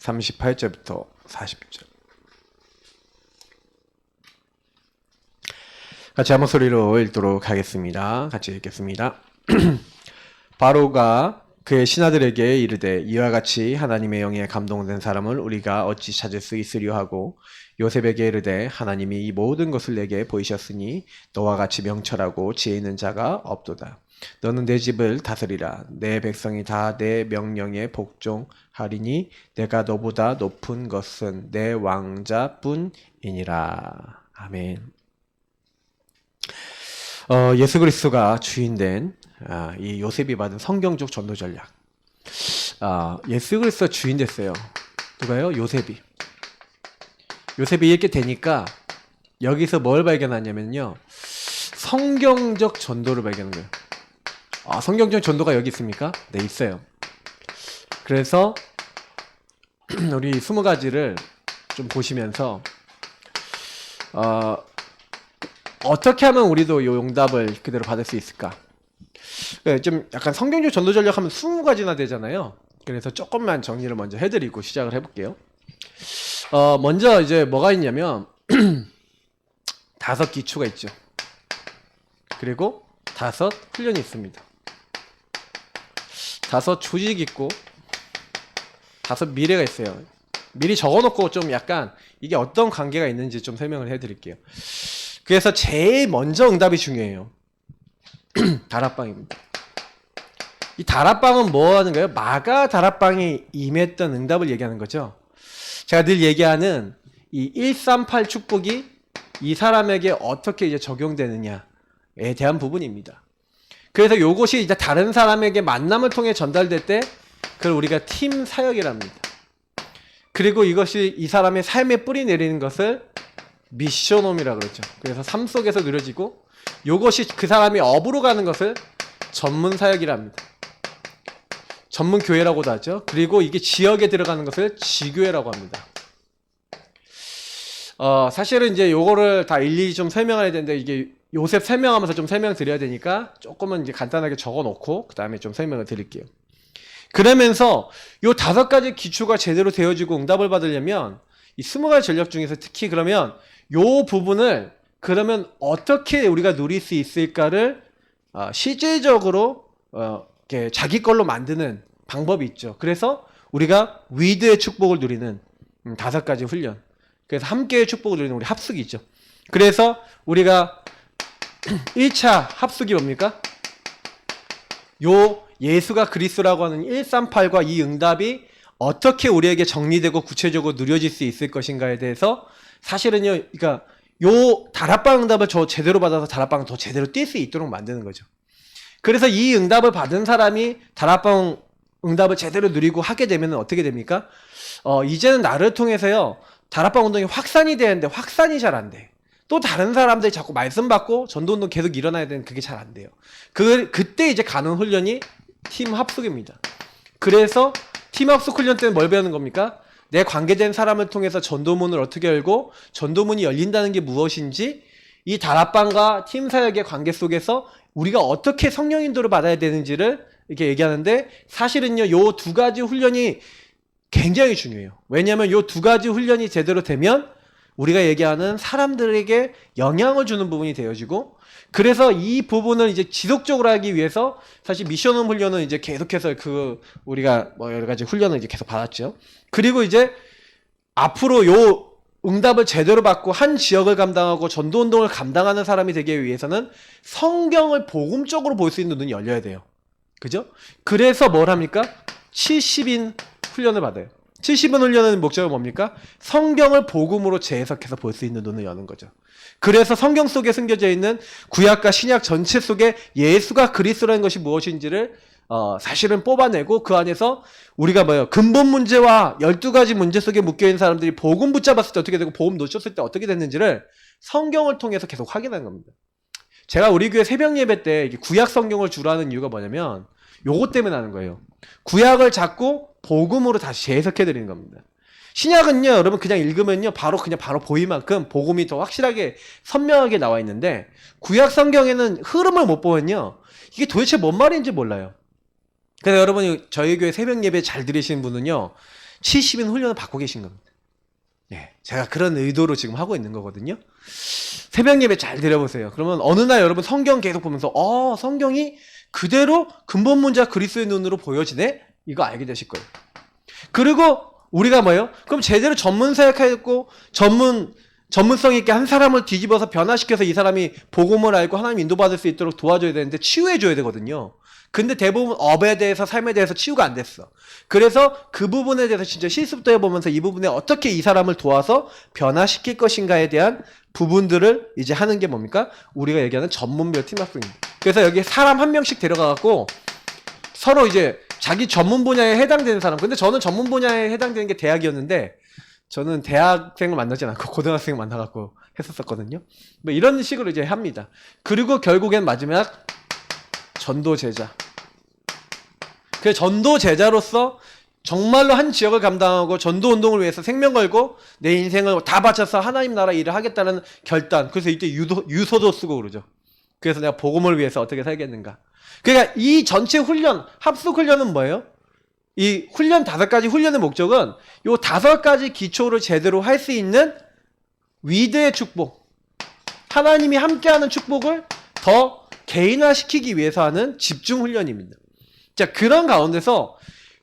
38절부터 40절. 같이 한번 소리로 읽도록 하겠습니다. 같이 읽겠습니다. 바로가 그의 신하들에게 이르되 이와 같이 하나님의 영에 감동된 사람을 우리가 어찌 찾을 수 있으려 하고 요셉에게 이르되 하나님이 이 모든 것을 내게 보이셨으니 너와 같이 명철하고 지혜 있는 자가 없도다. 너는 내 집을 다스리라. 내 백성이 다 내 명령에 복종하리니 내가 너보다 높은 것은 내 왕자뿐이니라. 아멘. 예수 그리스도가 주인된 이 요셉이 받은 성경적 전도 전략. 예수 그리스도가 주인 됐어요. 누가요? 요셉이. 요셉이 이렇게 되니까 여기서 뭘 발견하냐면요, 성경적 전도를 발견한 거예요. 성경적 전도가 여기 있습니까? 네, 있어요. 그래서 우리 20가지를 좀 보시면서 어떻게 하면 우리도 이 용답을 그대로 받을 수 있을까? 좀 약간 성경적 전도 전략 하면 20가지나 되잖아요. 그래서 조금만 정리를 먼저 해드리고 시작을 해볼게요. 먼저 이제 뭐가 있냐면 5 기초가 있죠. 그리고 5 훈련이 있습니다. 5 조직이 있고 5 미래가 있어요. 미리 적어놓고 좀 약간 이게 어떤 관계가 있는지 좀 설명을 해드릴게요. 그래서 제일 먼저 응답이 중요해요. 다락방입니다. 이 다락방은 뭐 하는 거예요? 마가 다락방에 임했던 응답을 얘기하는 거죠. 제가 늘 얘기하는 이 138 축복이 이 사람에게 어떻게 이제 적용되느냐에 대한 부분입니다. 그래서 요것이 이제 다른 사람에게 만남을 통해 전달될 때 그걸 우리가 팀 사역이랍니다. 그리고 이것이 이 사람의 삶에 뿌리 내리는 것을 미션홈이라고 그러죠. 그래서 삶 속에서 누려지고 요것이 그 사람이 업으로 가는 것을 전문 사역이랍니다. 전문 교회라고도 하죠. 그리고 이게 지역에 들어가는 것을 지교회라고 합니다. 사실은 이제 요거를 다 일일이 좀 설명해야 되는데 이게 요셉 설명하면서 좀 설명드려야 되니까 조금은 이제 간단하게 적어 놓고 그 다음에 좀 설명을 드릴게요. 그러면서 요 5가지 기초가 제대로 되어지고 응답을 받으려면 이 20가지 전략 중에서 특히 그러면 요 부분을 그러면 어떻게 우리가 누릴 수 있을까를 실질적으로 이렇게 자기 걸로 만드는 방법이 있죠. 그래서 우리가 위드의 축복을 누리는 5가지 훈련. 그래서 함께의 축복을 누리는 우리 합숙이 있죠. 그래서 우리가 1차 합숙이 뭡니까? 요 예수가 그리스도라고 하는 138과 이 응답이 어떻게 우리에게 정리되고 구체적으로 누려질 수 있을 것인가에 대해서 사실은요, 그러니까 요 다락방 응답을 저 제대로 받아서 다락방을 더 제대로 뛸 수 있도록 만드는 거죠. 그래서 이 응답을 받은 사람이 다락방 응답을 제대로 누리고 하게 되면 어떻게 됩니까? 이제는 나를 통해서요, 다락방 운동이 확산이 되는데 확산이 잘 안 돼. 또 다른 사람들이 자꾸 말씀 받고 전도운동 계속 일어나야 되는 그게 잘 안 돼요. 그때 이제 가는 훈련이 팀 합숙입니다. 그래서 팀 합숙 훈련 때는 뭘 배우는 겁니까? 내 관계된 사람을 통해서 전도문을 어떻게 열고 전도문이 열린다는 게 무엇인지 이 다락방과 팀 사역의 관계 속에서 우리가 어떻게 성령 인도를 받아야 되는지를 이렇게 얘기하는데 사실은요, 요 2가지 훈련이 굉장히 중요해요. 왜냐하면 요 2가지 훈련이 제대로 되면 우리가 얘기하는 사람들에게 영향을 주는 부분이 되어지고 그래서 이 부분을 이제 지속적으로 하기 위해서 사실 미션홈 훈련은 이제 계속해서 우리가 뭐 여러 가지 훈련을 이제 계속 받았죠. 그리고 이제 앞으로 요 응답을 제대로 받고 한 지역을 감당하고 전도운동을 감당하는 사람이 되기 위해서는 성경을 복음적으로 볼 수 있는 눈이 열려야 돼요. 그죠? 그래서 뭘 합니까? 70인 훈련을 받아요. 70인 훈련의 목적은 뭡니까? 성경을 복음으로 재해석해서 볼 수 있는 눈을 여는 거죠. 그래서 성경 속에 숨겨져 있는 구약과 신약 전체 속에 예수가 그리스도라는 것이 무엇인지를 사실은 뽑아내고 그 안에서 우리가 근본 문제와 12가지 문제 속에 묶여있는 사람들이 복음 붙잡았을 때 어떻게 되고 복음 놓쳤을 때 어떻게 됐는지를 성경을 통해서 계속 확인하는 겁니다. 제가 우리 교회 새벽 예배 때 구약 성경을 주로 하는 이유가 뭐냐면 요것 때문에 하는 거예요. 구약을 잡고 복음으로 다시 재해석해드리는 겁니다. 신약은요, 여러분 그냥 읽으면요, 바로 보일 만큼 복음이 더 확실하게 선명하게 나와 있는데 구약 성경에는 흐름을 못 보면요, 이게 도대체 뭔 말인지 몰라요. 그래서 여러분이 저희 교회 새벽 예배 잘 들으시는 분은요, 70인 훈련을 받고 계신 겁니다. 예, 제가 그런 의도로 지금 하고 있는 거거든요. 새벽 예배 잘 들어보세요. 그러면 어느 날 여러분 성경 계속 보면서 성경이 그대로 근본 문자 그리스도의 눈으로 보여지네? 이거 알게 되실 거예요. 그리고 우리가 뭐예요? 그럼 제대로 전문 사역하고 전문성 있게 한 사람을 뒤집어서 변화시켜서 이 사람이 복음을 알고 하나님 인도받을 수 있도록 도와줘야 되는데 치유해줘야 되거든요. 근데 대부분 업에 대해서 삶에 대해서 치유가 안 됐어. 그래서 그 부분에 대해서 진짜 실습도 해보면서 이 부분에 어떻게 이 사람을 도와서 변화시킬 것인가에 대한 부분들을 이제 하는 게 뭡니까? 우리가 얘기하는 전문별 팀워크입니다. 그래서 여기 사람 한 명씩 데려가갖고 서로 이제 자기 전문 분야에 해당되는 사람. 근데 저는 전문 분야에 해당되는 게 대학이었는데 저는 대학생을 만나지 않고 고등학생을 만나갖고 했었거든요. 뭐 이런 식으로 이제 합니다. 그리고 결국엔 마지막 전도 제자. 그 전도 제자로서 정말로 한 지역을 감당하고 전도 운동을 위해서 생명 걸고 내 인생을 다 바쳐서 하나님 나라 일을 하겠다는 결단. 그래서 이때 유서도 쓰고 그러죠. 그래서 내가 복음을 위해서 어떻게 살겠는가. 그러니까 이 전체 훈련, 합숙 훈련은 뭐예요? 이 훈련 5가지 훈련의 목적은 요 5가지 기초를 제대로 할 수 있는 위대의 축복, 하나님이 함께하는 축복을 더 개인화시키기 위해서 하는 집중 훈련입니다. 자, 그런 가운데서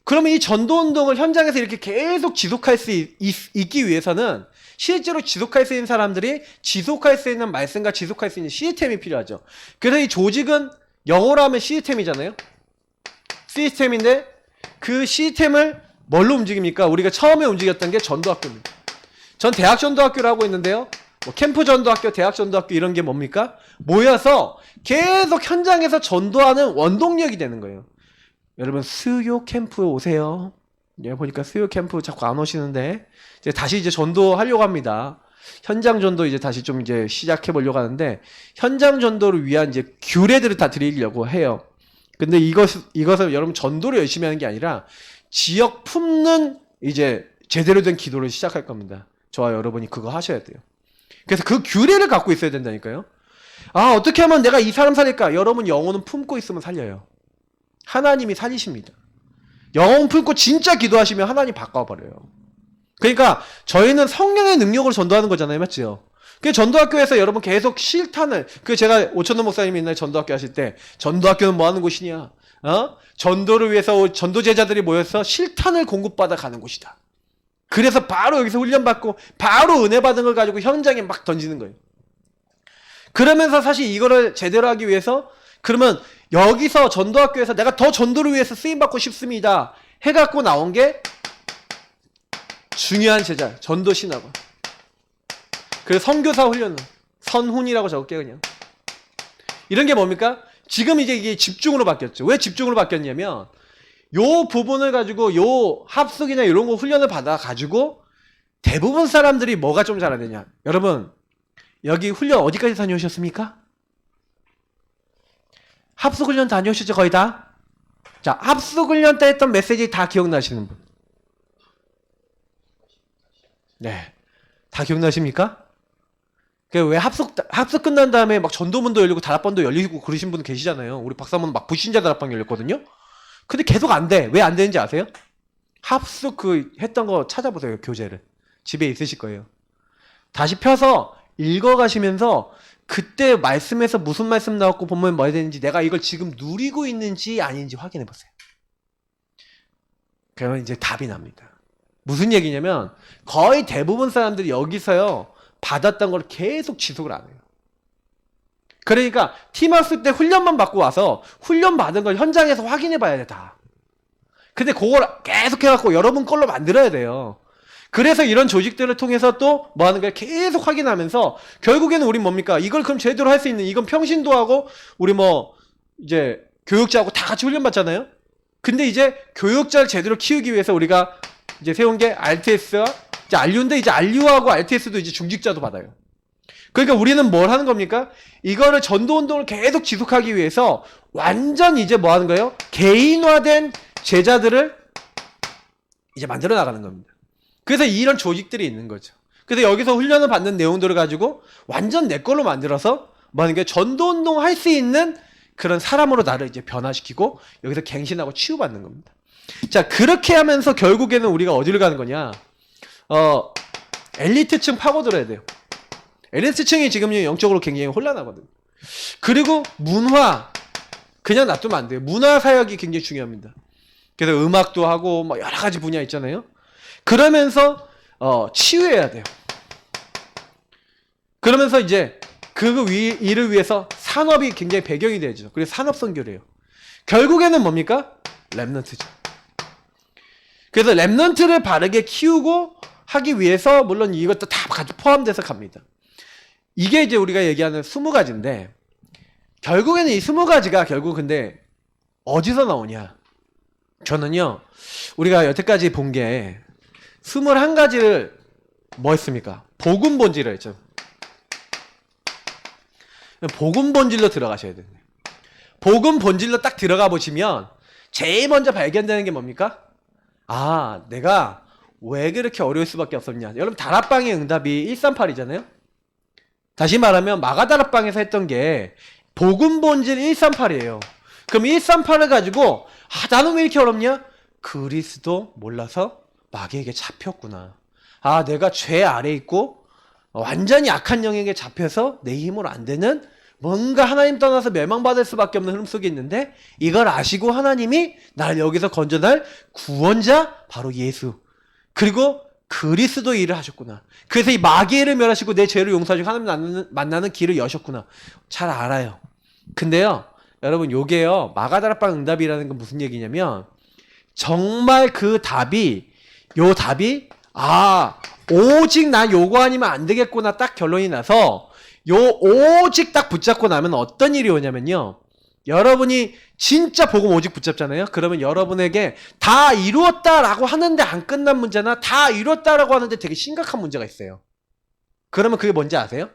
그러면 이 전도운동을 현장에서 이렇게 계속 지속할 수 있기 위해서는 실제로 지속할 수 있는 사람들이 지속할 수 있는 말씀과 지속할 수 있는 시스템이 필요하죠. 그래서 이 조직은 영어로 하면 시스템이잖아요. 시스템인데 그 시스템을 뭘로 움직입니까? 우리가 처음에 움직였던 게 전도학교입니다. 전 대학 전도학교를 하고 있는데요. 뭐 캠프 전도학교, 대학 전도학교 이런 게 뭡니까? 모여서 계속 현장에서 전도하는 원동력이 되는 거예요. 여러분 수요 캠프 오세요. 예, 보니까 수요 캠프 자꾸 안 오시는데 다시 이제 전도하려고 합니다. 현장 전도 이제 다시 좀 이제 시작해 보려고 하는데 현장 전도를 위한 이제 규례들을 다 드리려고 해요. 근데 이것을 여러분 전도를 열심히 하는 게 아니라 지역 품는 이제 제대로 된 기도를 시작할 겁니다. 저와 여러분이 그거 하셔야 돼요. 그래서 그 규례를 갖고 있어야 된다니까요. 어떻게 하면 내가 이 사람 살릴까? 여러분 영혼은 품고 있으면 살려요. 하나님이 살리십니다. 영혼 품고 진짜 기도하시면 하나님 바꿔버려요. 그러니까 저희는 성령의 능력으로 전도하는 거잖아요. 맞죠? 그 전도학교에서 여러분 계속 실탄을, 제가 오천원 목사님이 옛날에 전도학교 하실 때 전도학교는 뭐 하는 곳이냐? 전도를 위해서 전도 제자들이 모여서 실탄을 공급받아 가는 곳이다. 그래서 바로 여기서 훈련받고 바로 은혜 받은 걸 가지고 현장에 막 던지는 거예요. 그러면서 사실 이거를 제대로 하기 위해서 그러면 여기서 전도학교에서 내가 더 전도를 위해서 쓰임받고 싶습니다 해갖고 나온 게 중요한 제자, 전도 신학원. 그래서 선교사 훈련은 선훈이라고 적을게요. 그냥 이런 게 뭡니까? 지금 이제 이게 집중으로 바뀌었죠. 왜 집중으로 바뀌었냐면 요 부분을 가지고 요 합숙이나 이런 거 훈련을 받아 가지고 대부분 사람들이 뭐가 좀 잘하느냐. 여러분 여기 훈련 어디까지 다녀오셨습니까? 합숙훈련 다녀오셨죠? 거의 다? 자, 합숙훈련 때 했던 메시지 다 기억나시는 분? 네. 다 기억나십니까? 왜 합숙 끝난 다음에 막 전도문도 열리고 다락방도 열리고 그러신 분 계시잖아요. 우리 박사모는 막 불신자 다락방 열렸거든요? 근데 계속 안 돼. 왜 안 되는지 아세요? 합숙 했던 거 찾아보세요. 교재를. 집에 있으실 거예요. 다시 펴서 읽어가시면서 그때 말씀에서 무슨 말씀 나왔고 보면 뭐 해야 되는지 내가 이걸 지금 누리고 있는지 아닌지 확인해 보세요. 그러면 이제 답이 납니다. 무슨 얘기냐면 거의 대부분 사람들이 여기서요 받았던 걸 계속 지속을 안 해요. 그러니까 팀워크 때 훈련만 받고 와서 훈련 받은 걸 현장에서 확인해 봐야 돼 다. 근데 그걸 계속 해갖고 여러분 걸로 만들어야 돼요. 그래서 이런 조직들을 통해서 또 뭐 하는 거야? 계속 확인하면서 결국에는 우린 뭡니까? 이걸 그럼 제대로 할 수 있는 이건 평신도 하고 우리 뭐 이제 교육자하고 다 같이 훈련 받잖아요. 근데 이제 교육자를 제대로 키우기 위해서 우리가 이제 세운 게 RTS와 이제 RU인데 이제 RU하고 RTS도 이제 중직자도 받아요. 그러니까 우리는 뭘 하는 겁니까? 이거를 전도 운동을 계속 지속하기 위해서 완전 이제 뭐 하는 거예요? 개인화된 제자들을 이제 만들어 나가는 겁니다. 그래서 이런 조직들이 있는 거죠. 그래서 여기서 훈련을 받는 내용들을 가지고 완전 내 걸로 만들어서 뭐 하는 게 전도 운동 할 수 있는 그런 사람으로 나를 이제 변화시키고 여기서 갱신하고 치유받는 겁니다. 자, 그렇게 하면서 결국에는 우리가 어디를 가는 거냐? 엘리트층 파고들어야 돼요. 엘리트층이 지금 영적으로 굉장히 혼란하거든. 그리고 문화, 그냥 놔두면 안 돼요. 문화 사역이 굉장히 중요합니다. 그래서 음악도 하고 뭐 여러 가지 분야 있잖아요. 그러면서 치유해야 돼요. 그러면서 이제 일을 위해서 산업이 굉장히 배경이 되죠. 그래서 산업 선교래요. 결국에는 뭡니까? 렘넌트죠. 그래서 렘넌트를 바르게 키우고 하기 위해서 물론 이것도 다 포함돼서 갑니다. 이게 이제 우리가 얘기하는 20가지인데 결국에는 이 20가지가 결국 근데 어디서 나오냐? 저는요, 우리가 여태까지 본 게 21가지를 뭐 했습니까? 복음 본질을 했죠. 복음 본질로 들어가셔야 돼요. 복음 본질로 딱 들어가 보시면 제일 먼저 발견되는 게 뭡니까? 아, 내가 왜 그렇게 어려울 수밖에 없었냐. 여러분, 다락방의 응답이 138이잖아요. 다시 말하면 마가다락방에서 했던 게 복음 본질 138이에요. 그럼 138을 가지고 나는 왜 이렇게 어렵냐? 그리스도 몰라서 마귀에게 잡혔구나. 아, 내가 죄 아래 있고 완전히 악한 영에게 잡혀서 내 힘으로 안 되는 뭔가 하나님 떠나서 멸망받을 수밖에 없는 흐름 속에 있는데 이걸 아시고 하나님이 날 여기서 건져낼 구원자 바로 예수 그리고 그리스도 일을 하셨구나. 그래서 이 마귀를 멸하시고 내 죄를 용서하시고 하나님 만나는 길을 여셨구나. 잘 알아요. 근데요, 여러분, 요게요, 마가다락방 응답이라는 건 무슨 얘기냐면 정말 요 답이 오직 난 요거 아니면 안 되겠구나 딱 결론이 나서 오직 딱 붙잡고 나면 어떤 일이 오냐면요, 여러분이 진짜 복음 오직 붙잡잖아요. 그러면 여러분에게 다 이루었다라고 하는데 안 끝난 문제나 다 이루었다라고 하는데 되게 심각한 문제가 있어요. 그러면 그게 뭔지 아세요?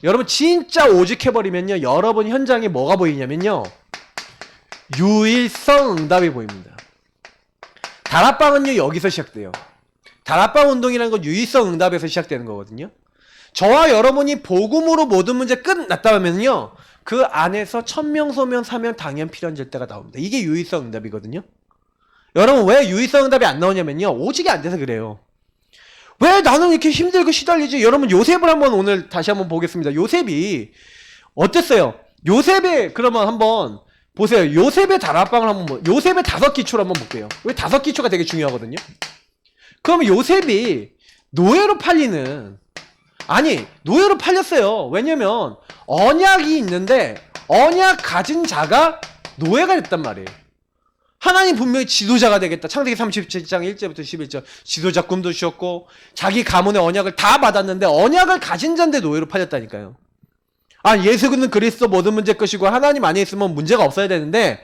여러분 진짜 오직 해버리면요, 여러분 현장에 뭐가 보이냐면요, 유일성 응답이 보입니다. 다락방은요, 여기서 시작돼요. 다락방 운동이라는 건 유일성 응답에서 시작되는 거거든요. 저와 여러분이 복음으로 모든 문제 끝났다면요, 그 안에서 천명, 소명, 사명, 당연, 필연, 절대가 나옵니다. 이게 유일성 응답이거든요. 여러분, 왜 유일성 응답이 안 나오냐면요, 오직이 안 돼서 그래요. 왜 나는 이렇게 힘들고 시달리지? 여러분, 요셉을 한번 오늘 다시 한번 보겠습니다. 요셉이 어땠어요? 요셉의, 그러면 한번 보세요. 요셉의 다락방을 한번, 요셉의 5기초를 한번 볼게요. 왜 5기초가 되게 중요하거든요. 그러면 요셉이 노예로 팔렸어요. 왜냐면 언약이 있는데 언약 가진 자가 노예가 됐단 말이에요. 하나님 분명히 지도자가 되겠다. 창세기 37장 1절부터 11절 지도자 꿈도 주셨고 자기 가문의 언약을 다 받았는데 언약을 가진 자인데 노예로 팔렸다니까요. 예수는 그리스도 모든 문제 것이고 하나님 안에 있으면 문제가 없어야 되는데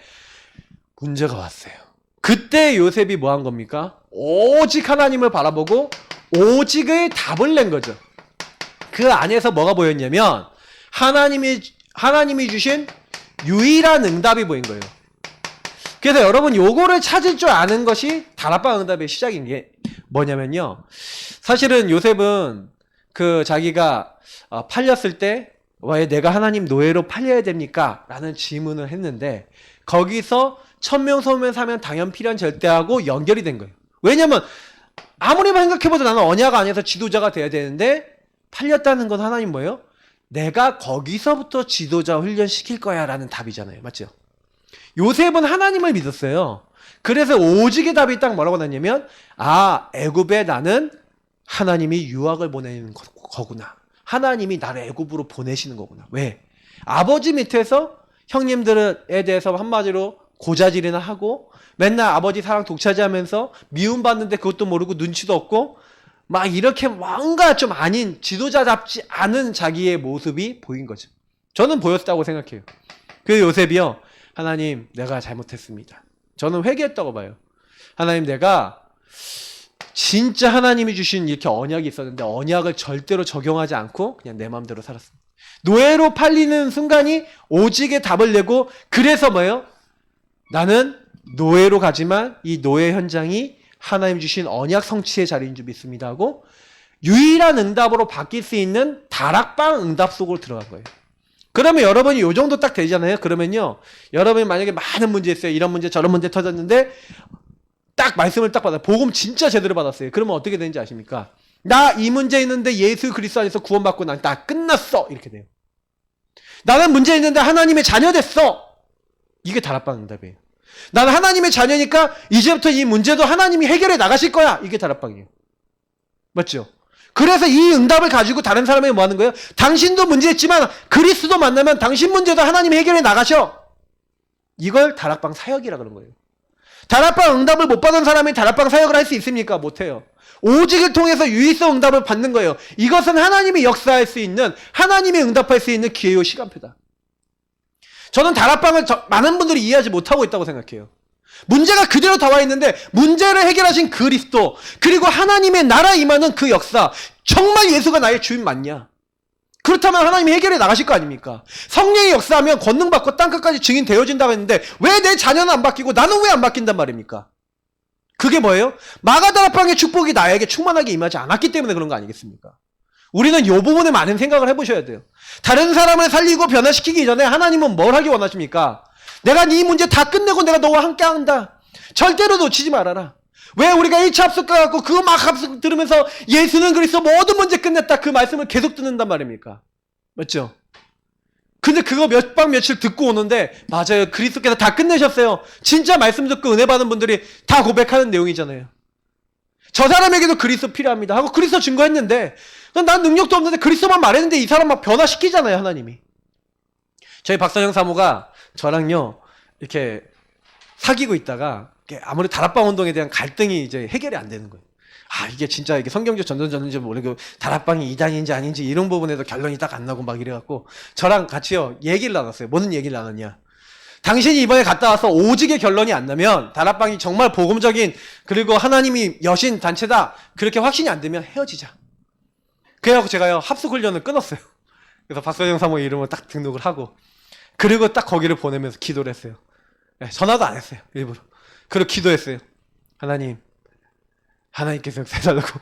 문제가 왔어요. 그때 요셉이 뭐 한 겁니까? 오직 하나님을 바라보고 오직의 답을 낸 거죠. 그 안에서 뭐가 보였냐면 하나님이 주신 유일한 응답이 보인 거예요. 그래서 여러분, 요거를 찾을 줄 아는 것이 다락방 응답의 시작인 게 뭐냐면요, 사실은 요셉은 자기가 팔렸을 때 왜 내가 하나님 노예로 팔려야 됩니까? 라는 질문을 했는데 거기서 천명, 소명, 사명, 당연, 필연, 절대하고 연결이 된 거예요. 왜냐면 아무리 생각해봐도 나는 언약 안에서 지도자가 돼야 되는데 팔렸다는 건 하나님 뭐예요? 내가 거기서부터 지도자 훈련시킬 거야 라는 답이잖아요. 맞죠? 요셉은 하나님을 믿었어요. 그래서 오직의 답이 딱 뭐라고 나냐면 애굽에 나는 하나님이 유학을 보내는 거구나. 하나님이 나를 애굽으로 보내시는 거구나. 왜? 아버지 밑에서 형님들에 대해서 한마디로 고자질이나 하고 맨날 아버지 사랑 독차지하면서 미움받는데 그것도 모르고 눈치도 없고 막 이렇게 뭔가 좀 아닌 지도자답지 않은 자기의 모습이 보인 거죠. 저는 보였다고 생각해요. 그 요셉이요, 하나님 내가 잘못했습니다. 저는 회개했다고 봐요. 하나님, 내가 진짜 하나님이 주신 이렇게 언약이 있었는데 언약을 절대로 적용하지 않고 그냥 내 마음대로 살았습니다. 노예로 팔리는 순간이 오직의 답을 내고, 그래서 뭐예요? 나는 노예로 가지만 이 노예 현장이 하나님 주신 언약 성취의 자리인 줄 믿습니다 하고 유일한 응답으로 바뀔 수 있는 다락방 응답 속으로 들어간 거예요. 그러면 여러분이 요 정도 딱 되잖아요. 그러면요, 여러분이 만약에 많은 문제 있어요. 이런 문제 저런 문제 터졌는데 딱 말씀을 딱 받아요. 복음 진짜 제대로 받았어요. 그러면 어떻게 되는지 아십니까? 나 이 문제 있는데 예수 그리스도 안에서 구원받고 난 다 끝났어. 이렇게 돼요. 나는 문제 있는데 하나님의 자녀 됐어. 이게 다락방 응답이에요. 나는 하나님의 자녀니까 이제부터 이 문제도 하나님이 해결해 나가실 거야. 이게 다락방이에요. 맞죠? 그래서 이 응답을 가지고 다른 사람에게 뭐 하는 거예요? 당신도 문제 있지만 그리스도 만나면 당신 문제도 하나님이 해결해 나가셔. 이걸 다락방 사역이라 그런 거예요. 다락방 응답을 못 받은 사람이 다락방 사역을 할 수 있습니까? 못해요. 오직을 통해서 유일성 응답을 받는 거예요. 이것은 하나님이 역사할 수 있는, 하나님이 응답할 수 있는 기회요 시간표다. 저는 다락방을 많은 분들이 이해하지 못하고 있다고 생각해요. 문제가 그대로 나와 있는데 문제를 해결하신 그리스도, 그리고 하나님의 나라 임하는 그 역사, 정말 예수가 나의 주인 맞냐? 그렇다면 하나님이 해결해 나가실 거 아닙니까? 성령이 역사하면 권능받고 땅끝까지 증인 되어진다고 했는데 왜 내 자녀는 안 바뀌고 나는 왜 안 바뀐단 말입니까? 그게 뭐예요? 마가다락방의 축복이 나에게 충만하게 임하지 않았기 때문에 그런 거 아니겠습니까? 우리는 이 부분에 많은 생각을 해보셔야 돼요. 다른 사람을 살리고 변화시키기 전에 하나님은 뭘 하기 원하십니까? 내가 네 문제 다 끝내고 내가 너와 함께 한다. 절대로 놓치지 말아라. 왜 우리가 1차 합숙 가갖고 그거 막 합숙 들으면서 예수는 그리스도 모든 문제 끝냈다 그 말씀을 계속 듣는단 말입니까? 맞죠? 근데 그거 몇 박 며칠 듣고 오는데 맞아요. 그리스도께서 다 끝내셨어요. 진짜 말씀 듣고 은혜 받은 분들이 다 고백하는 내용이잖아요. 저 사람에게도 그리스도 필요합니다 하고 그리스도 증거했는데 난 능력도 없는데 그리스도만 말했는데 이 사람 막 변화시키잖아요. 하나님이. 저희 박선영 사모가 저랑요 이렇게 사귀고 있다가 아무리 다락방 운동에 대한 갈등이 이제 해결이 안 되는 거예요. 아, 이게 진짜 이게 성경적 전전전인지 모르고 다락방이 이단인지 아닌지 이런 부분에도 결론이 딱 안 나고 막 이래갖고 저랑 같이요 얘기를 나눴어요. 무슨 얘기를 나눴냐? 당신이 이번에 갔다 와서 오직의 결론이 안 나면 다락방이 정말 복음적인 그리고 하나님이 여신 단체다 그렇게 확신이 안 되면 헤어지자. 그래갖고 제가요 합숙 훈련을 끊었어요. 그래서 박서영 사모 이름을 딱 등록을 하고 그리고 딱 거기를 보내면서 기도를 했어요. 네, 전화도 안 했어요. 일부러. 그리고 기도했어요. 하나님께서 해달라고.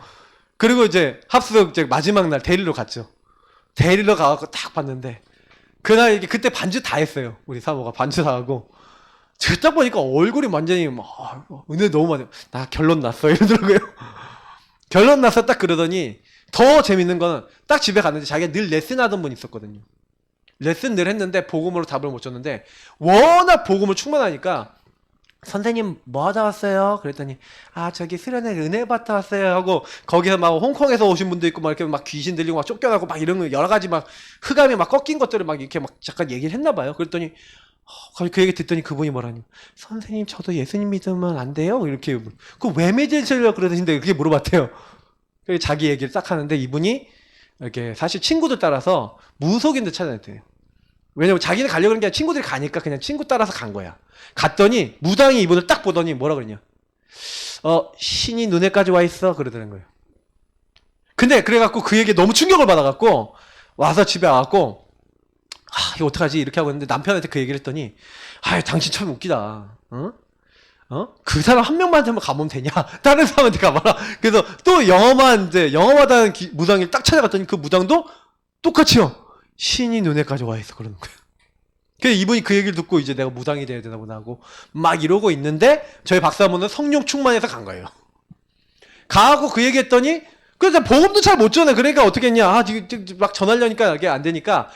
그리고 이제 합숙 이제 마지막 날 데리러 갔죠. 데리러 가갖고 딱 봤는데 그날 그때 반주 다 했어요. 우리 사모가 반주 다 하고 제가 딱 보니까 얼굴이 완전히 막 은혜 너무 많이 나 결론 났어 이러더라고요. 결론 났어 딱 그러더니 더 재밌는 거는 딱 집에 갔는데 자기가 늘 레슨 하던 분이 있었거든요. 레슨 늘 했는데 복음으로 답을 못 줬는데 워낙 복음을 충만하니까 선생님 뭐 하다 왔어요? 그랬더니 아 저기 수련회 은혜 받다 왔어요 하고 거기서 막 홍콩에서 오신 분도 있고 막 이렇게 막 귀신 들리고 막 쫓겨나고 막 이런 거 여러 가지 막 흑암이 막 꺾인 것들을 막 이렇게 막 잠깐 얘기를 했나 봐요. 그랬더니 그 얘기 듣더니 그분이 뭐라니 선생님 저도 예수님 믿으면 안 돼요? 이렇게 그 왜 믿으시려고 그러시는데 그렇게 물어봤대요. 그래서 자기 얘기를 딱 하는데 이분이 이렇게 사실 친구들 따라서 무속인들 찾아냈대요. 왜냐면 자기는 가려고 하는 게 아니라 친구들이 가니까 그냥 친구 따라서 간 거야. 갔더니 무당이 이분을 딱 보더니 뭐라 그러냐. 신이 눈에까지 와 있어. 그러더란 거예요. 근데 그래갖고 그 얘기에 너무 충격을 받아갖고 와서 집에 와갖고 이거 어떡하지? 이렇게 하고 있는데 남편한테 그 얘기를 했더니 당신 참 웃기다. 그 사람 한 명만한테만 가보면 되냐? 다른 사람한테 가봐라. 그래서 또 영험하다는 무당을 딱 찾아갔더니 그 무당도 똑같이요. 신이 눈에까지 와 있어. 그러는 거예요. 그래서 이분이 그 얘기를 듣고 이제 내가 무당이 돼야 되나 보다 하고 막 이러고 있는데 저희 박사모는 성령 충만해서 간 거예요. 가고 그 얘기 했더니 그래서 복음도 잘 못 전해. 그러니까 어떻게 했냐. 지금 막 전하려니까 이게 안 되니까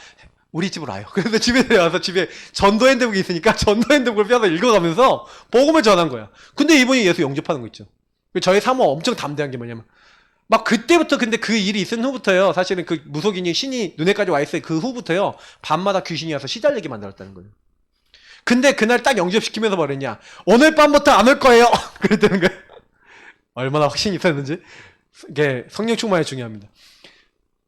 우리 집으로 와요. 그래서 집에 와서 집에 전도 핸드북이 있으니까 전도 핸드북을 펴서 읽어가면서 복음을 전한 거야. 근데 이분이 예수 영접하는 거 있죠. 저희 사모 엄청 담대한 게 뭐냐면 막 그때부터 근데 그 일이 있은 후부터요. 사실은 그 무속인이 신이 눈에까지 와 있어요. 그 후부터요. 밤마다 귀신이 와서 시달리게 만들었다는 거예요. 근데 그날 딱 영접시키면서 뭐랬냐. 오늘 밤부터 안 올 거예요. 그랬다는 거예요. 얼마나 확신이 있었는지. 이게 성령 충만이 중요합니다.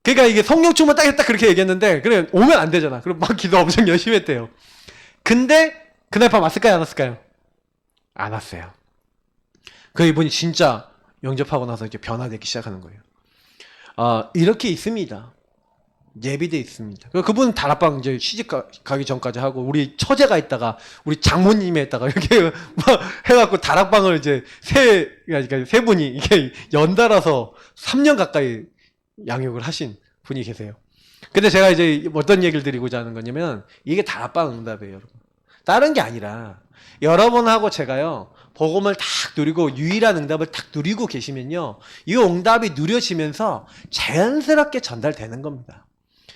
그러니까 이게 성령 충만 딱 그렇게 얘기했는데 그래 오면 안 되잖아. 그럼 막 기도 엄청 열심히 했대요. 근데 그날 밤 왔을까요? 안 왔을까요? 안 왔어요. 그 이분이 진짜 영접하고 나서 이렇게 변화되기 시작하는 거예요. 이렇게 있습니다. 예비돼 있습니다. 그분은 다락방 이제 시집 가기 전까지 하고 우리 처제가 있다가 우리 장모님이 했다가 이렇게 막 해갖고 다락방을 이제 그러니까 세 분이 이게 연달아서 3년 가까이 양육을 하신 분이 계세요. 근데 제가 이제 어떤 얘기를 드리고자 하는 거냐면 이게 다락방 응답이에요, 여러분. 다른 게 아니라 여러분하고 제가요 복음을 딱 누리고 유일한 응답을 딱 누리고 계시면요, 이 응답이 누려지면서 자연스럽게 전달되는 겁니다.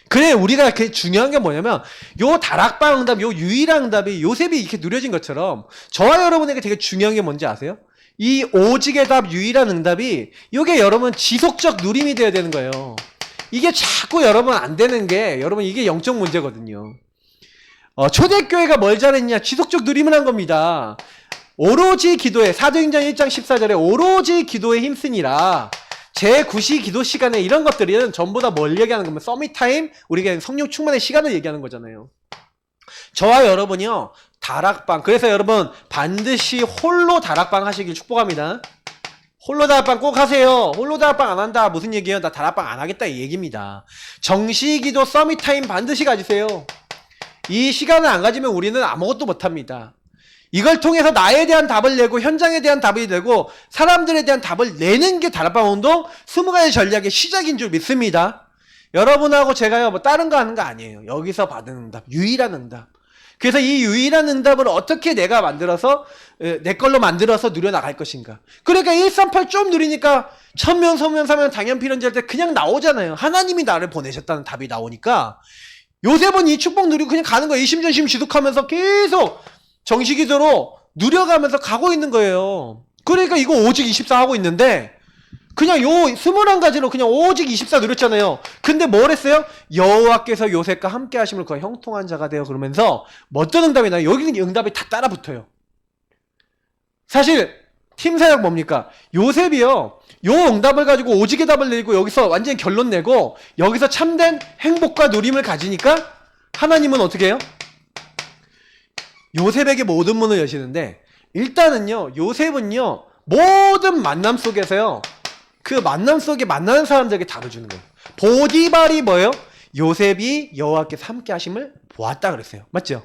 그래, 우리가 그 중요한 게 뭐냐면 요 다락방 응답, 요 유일한 응답이 요셉이 이렇게 누려진 것처럼 저와 여러분에게 되게 중요한 게 뭔지 아세요? 이 오직의 답, 유일한 응답이 이게 여러분 지속적 누림이 되어야 되는 거예요. 이게 자꾸 여러분 안 되는 게 여러분 이게 영적 문제거든요. 초대교회가 뭘 잘했냐? 지속적 누림을 한 겁니다. 오로지 기도에, 사도행전 1장 14절에 오로지 기도에 힘쓰니라. 제9시 기도 시간에 이런 것들은 전부 다 뭘 얘기하는 거면 서밋타임, 우리가 성령 충만의 시간을 얘기하는 거잖아요. 저와 여러분이요, 다락방, 그래서 여러분 반드시 홀로 다락방 하시길 축복합니다. 홀로 다락방 꼭 하세요. 홀로 다락방 안 한다 무슨 얘기예요? 나 다락방 안 하겠다 이 얘기입니다. 정시기도 서밋타임 반드시 가지세요. 이 시간을 안 가지면 우리는 아무것도 못합니다. 이걸 통해서 나에 대한 답을 내고 현장에 대한 답이 되고 사람들에 대한 답을 내는 게 다락방 운동 20가지 전략의 시작인 줄 믿습니다. 여러분하고 제가요 뭐 다른 거 하는 거 아니에요. 여기서 받은 응답, 유일한 응답. 그래서 이 유일한 응답을 어떻게 내가 만들어서 내 걸로 만들어서 누려나갈 것인가. 그러니까 138 좀 누리니까 천면 소면 사면 당연 필연지 할 때 그냥 나오잖아요. 하나님이 나를 보내셨다는 답이 나오니까 요셉은 이 축복 누리고 그냥 가는 거예요. 이심전심 지속하면서 계속 정시기도로 누려가면서 가고 있는 거예요. 그러니까 이거 오직 24 하고 있는데 그냥 요 21가지로 그냥 오직 24 누렸잖아요. 근데 뭘 했어요? 여호와께서 요셉과 함께 하심을 그가 형통한 자가 되어 그러면서 뭐 어떤 응답이 나요? 여기는 응답이 다 따라 붙어요. 사실 팀 사역 뭡니까? 요셉이요, 요 응답을 가지고 오직의 답을 내고 여기서 완전히 결론 내고 여기서 참된 행복과 누림을 가지니까 하나님은 어떻게 해요? 요셉에게 모든 문을 여시는데 일단은요, 요셉은요 모든 만남 속에서요 그 만남 속에 만나는 사람들에게 답을 주는 거예요. 보디발이 뭐예요? 요셉이 여호와께서 함께 하심을 보았다 그랬어요. 맞죠?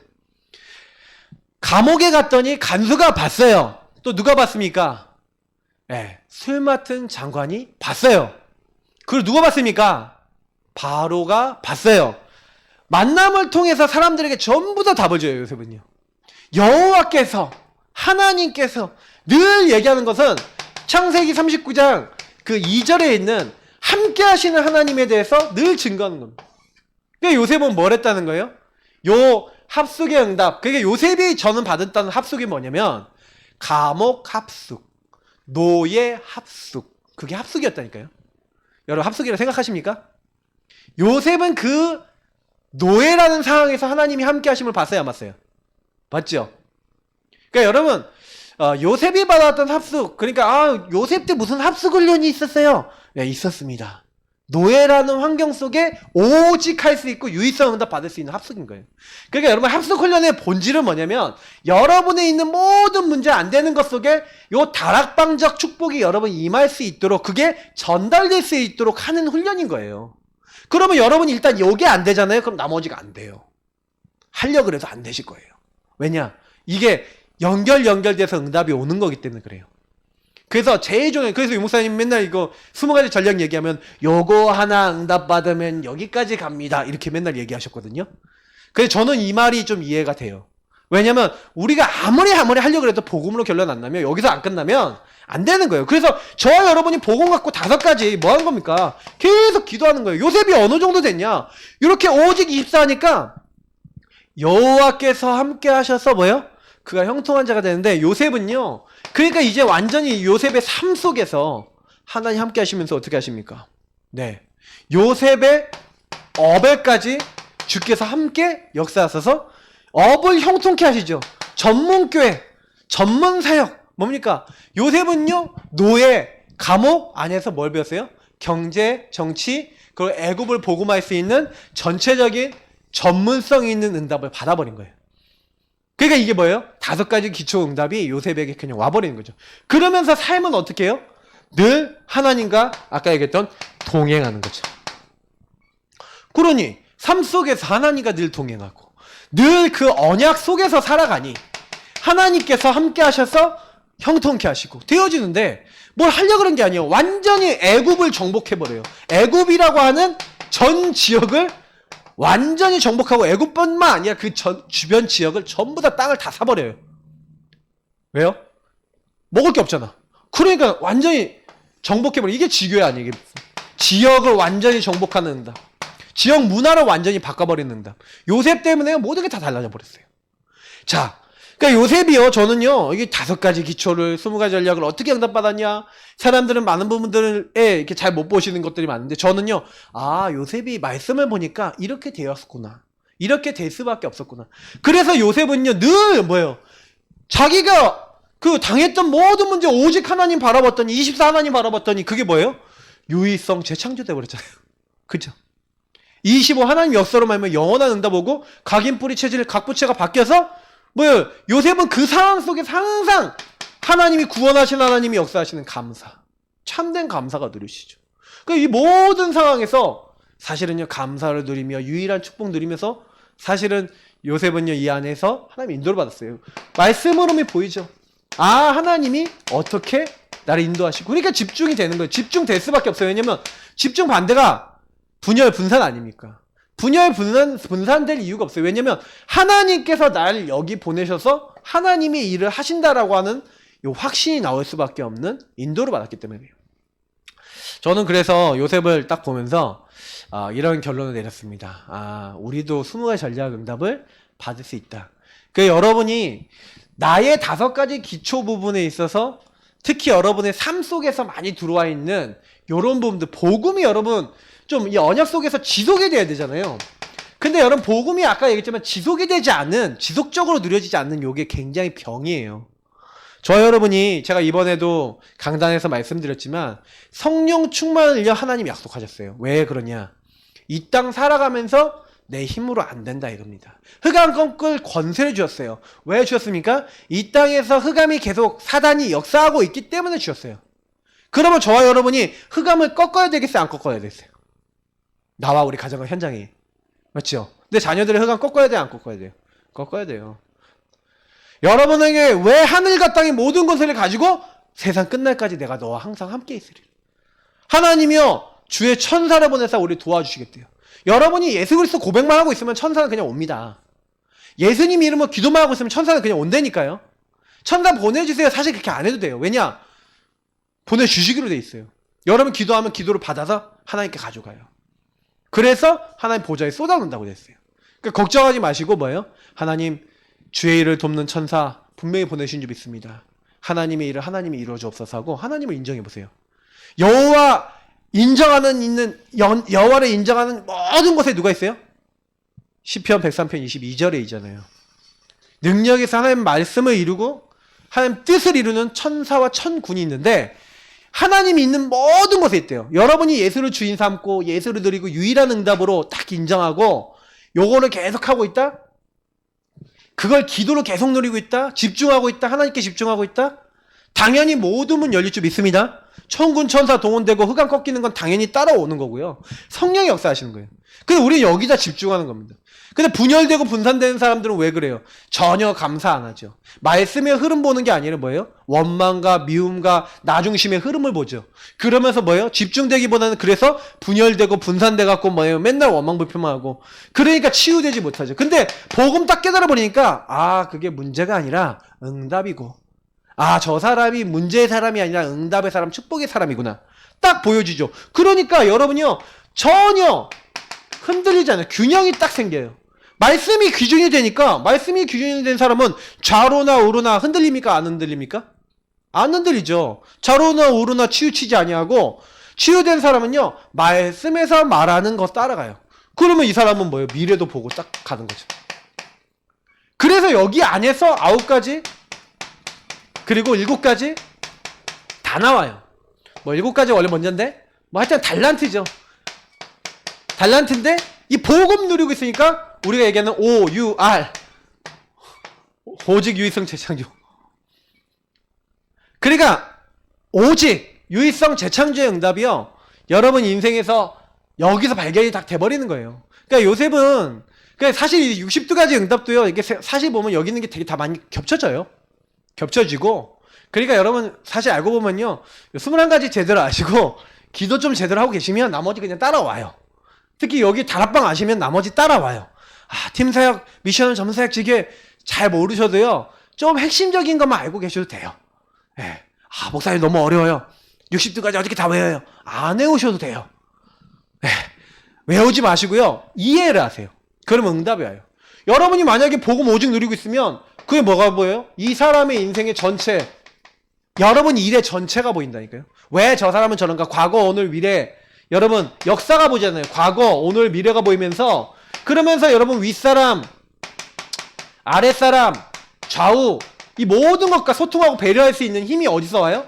감옥에 갔더니 간수가 봤어요. 또 누가 봤습니까? 네, 술 맡은 장관이 봤어요. 그걸 누가 봤습니까? 바로가 봤어요. 만남을 통해서 사람들에게 전부 다 답을 줘요. 요셉은요. 여호와께서, 하나님께서 늘 얘기하는 것은 창세기 39장 그 2절에 있는 함께 하시는 하나님에 대해서 늘 증거하는 겁니다. 그러니까 요셉은 뭘 했다는 거예요? 요 합숙의 응답, 그게 요셉이 저는 받았다는 합숙이 뭐냐면 감옥 합숙, 노예 합숙, 그게 합숙이었다니까요. 여러분 합숙이라고 생각하십니까? 요셉은 그 노예라는 상황에서 하나님이 함께 하심을 봤어요, 안 봤어요? 맞죠? 그러니까 여러분 요셉이 받았던 합숙, 그러니까 요셉 때 무슨 합숙 훈련이 있었어요? 네, 있었습니다. 노예라는 환경 속에 오직 할 수 있고 유일성 응답 받을 수 있는 합숙인 거예요. 그러니까 여러분 합숙 훈련의 본질은 뭐냐면 여러분에 있는 모든 문제 안 되는 것 속에 요 다락방적 축복이 여러분 임할 수 있도록 그게 전달될 수 있도록 하는 훈련인 거예요. 그러면 여러분이 일단 요게 안 되잖아요. 그럼 나머지가 안 돼요. 하려고 해도 안 되실 거예요. 왜냐? 이게 연결돼서 응답이 오는 거기 때문에 그래요. 그래서 제일 중요한, 그래서 유목사님 맨날 이거 20가지 전략 얘기하면 요거 하나 응답 받으면 여기까지 갑니다 이렇게 맨날 얘기하셨거든요. 그래서 저는 이 말이 좀 이해가 돼요. 왜냐면 우리가 아무리 하려고 해도 복음으로 결론 안 나면 여기서 안 끝나면 안 되는 거예요. 그래서 저와 여러분이 복음 갖고 5가지 뭐 하는 겁니까? 계속 기도하는 거예요. 요셉이 어느 정도 됐냐? 이렇게 오직 24하니까 여호와께서 함께 하셔서 뭐예요? 그가 형통한 자가 되는데 요셉은요, 그러니까 이제 완전히 요셉의 삶 속에서 하나님 함께 하시면서 어떻게 하십니까? 네, 요셉의 업에까지 주께서 함께 역사하셔서 업을 형통케 하시죠. 전문교회, 전문사역, 뭡니까? 요셉은요 노예, 감옥 안에서 뭘 배웠어요? 경제, 정치, 그리고 애굽을 복음할 수 있는 전체적인 전문성 있는 응답을 받아버린 거예요. 그러니까 이게 뭐예요? 5가지 기초 응답이 요셉에게 그냥 와버리는 거죠. 그러면서 삶은 어떻게 해요? 늘 하나님과 아까 얘기했던 동행하는 거죠. 그러니 삶 속에서 하나님과 늘 동행하고 늘 그 언약 속에서 살아가니 하나님께서 함께 하셔서 형통케 하시고 되어지는데 뭘 하려고 그런 게 아니에요. 완전히 애굽을 정복해버려요. 애굽이라고 하는 전 지역을 완전히 정복하고 애굽뿐만 아니라 그 주변 지역을 전부 다 땅을 다 사버려요. 왜요? 먹을 게 없잖아. 그러니까 완전히 정복해버려. 이게 지교야 아니야 이게. 지역을 완전히 정복하는 응답. 지역 문화를 완전히 바꿔버리는 응답. 요셉 때문에 모든 게 다 달라져 버렸어요. 자, 그러니까 요셉이요. 저는요. 이게 5가지 기초를 20가지 전략을 어떻게 응답받았냐. 사람들은 많은 부분들에 이렇게 잘 못 보시는 것들이 많은데 저는요. 아, 요셉이 말씀을 보니까 이렇게 되었구나. 이렇게 될 수밖에 없었구나. 그래서 요셉은요. 늘 뭐예요? 자기가 그 당했던 모든 문제 오직 하나님 바라봤더니 24 하나님 바라봤더니 그게 뭐예요? 유의성 재창조돼 버렸잖아요. 그죠? 25 하나님 역사로 말하면 영원한 응답 오고 각인뿌리 체질 각부채가 바뀌어서 뭐예요? 요셉은 그 상황 속에서 항상 하나님이 구원하신 하나님이 역사하시는 감사, 참된 감사가 누리시죠. 그러니까 이 모든 상황에서 사실은요 감사를 누리며 유일한 축복 누리면서 사실은 요셉은요 이 안에서 하나님 인도를 받았어요. 말씀으로만 보이죠. 아 하나님이 어떻게 나를 인도하시고 그러니까 집중이 되는 거예요. 집중될 수밖에 없어요. 왜냐면 집중 반대가 분열 분산 아닙니까? 분열 분산될 이유가 없어요. 왜냐면 하나님께서 나를 여기 보내셔서 하나님이 일을 하신다라고 하는 요 확신이 나올 수밖에 없는 인도를 받았기 때문이에요. 저는 그래서 요셉을 딱 보면서 이런 결론을 내렸습니다. 우리도 20가지 전략 응답을 받을 수 있다. 그 여러분이 나의 5가지 기초 부분에 있어서 특히 여러분의 삶 속에서 많이 들어와 있는 이런 부분들 복음이 여러분 좀 이 언약 속에서 지속이 돼야 되잖아요. 근데 여러분 복음이 아까 얘기했지만 지속이 되지 않는 지속적으로 누려지지 않는 요게 굉장히 병이에요. 저 여러분이 제가 이번에도 강단에서 말씀드렸지만 성령 충만을 하나님이 약속하셨어요. 왜 그러냐? 이 땅 살아가면서 내 힘으로 안 된다 이겁니다. 흑암 꺾을 권세를 주셨어요. 왜 주셨습니까? 이 땅에서 흑암이 계속 사단이 역사하고 있기 때문에 주셨어요. 그러면 저와 여러분이 흑암을 꺾어야 되겠어요? 안 꺾어야 되겠어요? 나와 우리 가정과 현장에. 맞죠? 내 자녀들의 흑암 꺾어야 돼요? 안 꺾어야 돼요? 꺾어야 돼요. 여러분에게 왜 하늘과 땅의 모든 것을 가지고 세상 끝날까지 내가 너와 항상 함께 있으리라. 하나님이요 주의 천사를 보내서 우리 도와주시겠대요. 여러분이 예수 그리스도 고백만 하고 있으면 천사는 그냥 옵니다. 예수님 이름으로 기도만 하고 있으면 천사는 그냥 온다니까요. 천사 보내주세요. 사실 그렇게 안 해도 돼요. 왜냐? 보내주시기로 돼 있어요. 여러분 기도하면 기도를 받아서 하나님께 가져가요. 그래서 하나님 보좌에 쏟아놓는다고 됐어요. 그러니까 걱정하지 마시고 뭐예요? 하나님 주의 일을 돕는 천사 분명히 보내신 줄 믿습니다. 하나님의 일을 하나님이 이루어 주옵소서 하고 하나님을 인정해 보세요. 여호와 인정하는 있는 여호와를 인정하는 모든 곳에 누가 있어요? 시편 103편 22절에 있잖아요. 능력에서 하나님 말씀을 이루고 하나님 뜻을 이루는 천사와 천군이 있는데 하나님이 있는 모든 곳에 있대요. 여러분이 예수를 주인 삼고 예수를 드리고 유일한 응답으로 딱 인정하고 요거를 계속하고 있다? 그걸 기도로 계속 누리고 있다? 집중하고 있다? 하나님께 집중하고 있다? 당연히 모든 문 열릴 줄 믿습니다. 천군 천사 동원되고 흑암 꺾이는 건 당연히 따라오는 거고요. 성령이 역사하시는 거예요. 근데 우리는 여기다 집중하는 겁니다. 근데 분열되고 분산되는 사람들은 왜 그래요? 전혀 감사 안 하죠. 말씀의 흐름 보는 게 아니라 뭐예요? 원망과 미움과 나중심의 흐름을 보죠. 그러면서 뭐예요? 집중되기보다는 그래서 분열되고 분산돼갖고 뭐예요? 맨날 원망 불평만 하고 그러니까 치유되지 못하죠. 근데 복음 딱 깨달아 버리니까 그게 문제가 아니라 응답이고 저 사람이 문제의 사람이 아니라 응답의 사람, 축복의 사람이구나. 딱 보여지죠. 그러니까 여러분이요 전혀 흔들리지 않아요. 균형이 딱 생겨요. 말씀이 기준이 되니까 말씀이 기준이 된 사람은 좌로나 우로나 흔들립니까? 안 흔들립니까? 안 흔들리죠. 좌로나 우로나 치우치지 아니하고 치유된 사람은요 말씀에서 말하는 거 따라가요. 그러면 이 사람은 뭐예요? 미래도 보고 딱 가는 거죠. 그래서 여기 안에서 9가지 그리고 7가지 다 나와요. 뭐 7가지 원래 먼저인데 뭐 하여튼 달란트죠. 달란트인데 이 복음 누리고 있으니까 우리가 얘기하는 OUR 오직 유의성 재창조. 그러니까 오직 유의성 재창조의 응답이요 여러분 인생에서 여기서 발견이 딱 돼버리는 거예요. 그러니까 요셉은 사실 60가지 응답도요 이게 사실 보면 여기 있는 게 되게 다 많이 겹쳐져요. 겹쳐지고 그러니까 여러분 사실 알고 보면요 21가지 제대로 아시고 기도 좀 제대로 하고 계시면 나머지 그냥 따라와요. 특히 여기 다락방 아시면 나머지 따라와요. 팀사역, 미션, 점사역 지게 잘 모르셔도요 좀 핵심적인 것만 알고 계셔도 돼요. 예. 아, 목사님 너무 어려워요. 60도까지 어떻게 다 외워요? 안 외우셔도 돼요. 예. 외우지 마시고요. 이해를 하세요. 그러면 응답이 와요. 여러분이 만약에 복음 오직 누리고 있으면 그게 뭐가 보여요? 이 사람의 인생의 전체, 여러분 일의 전체가 보인다니까요. 왜 저 사람은 저런가? 과거, 오늘, 미래. 여러분 역사가 보잖아요. 과거, 오늘, 미래가 보이면서 그러면서 여러분 윗사람, 아랫사람, 좌우 이 모든 것과 소통하고 배려할 수 있는 힘이 어디서 와요?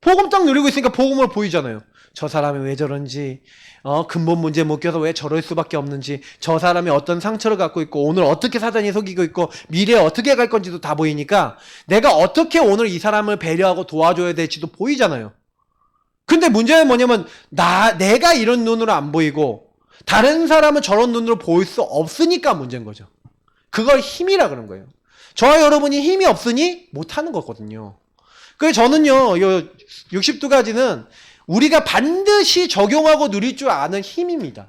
복음 딱 누리고 있으니까 복음으로 보이잖아요. 저 사람이 왜 저런지, 근본 문제 못 껴서 왜 저럴 수밖에 없는지, 저 사람이 어떤 상처를 갖고 있고 오늘 어떻게 사단이 속이고 있고 미래에 어떻게 갈 건지도 다 보이니까 내가 어떻게 오늘 이 사람을 배려하고 도와줘야 될지도 보이잖아요. 근데 문제는 뭐냐면 내가 이런 눈으로 안 보이고 다른 사람은 저런 눈으로 보일 수 없으니까 문제인 거죠. 그걸 힘이라 그런 거예요. 저와 여러분이 힘이 없으니 못하는 거거든요. 그래서 저는요, 60두가지는 우리가 반드시 적용하고 누릴 줄 아는 힘입니다.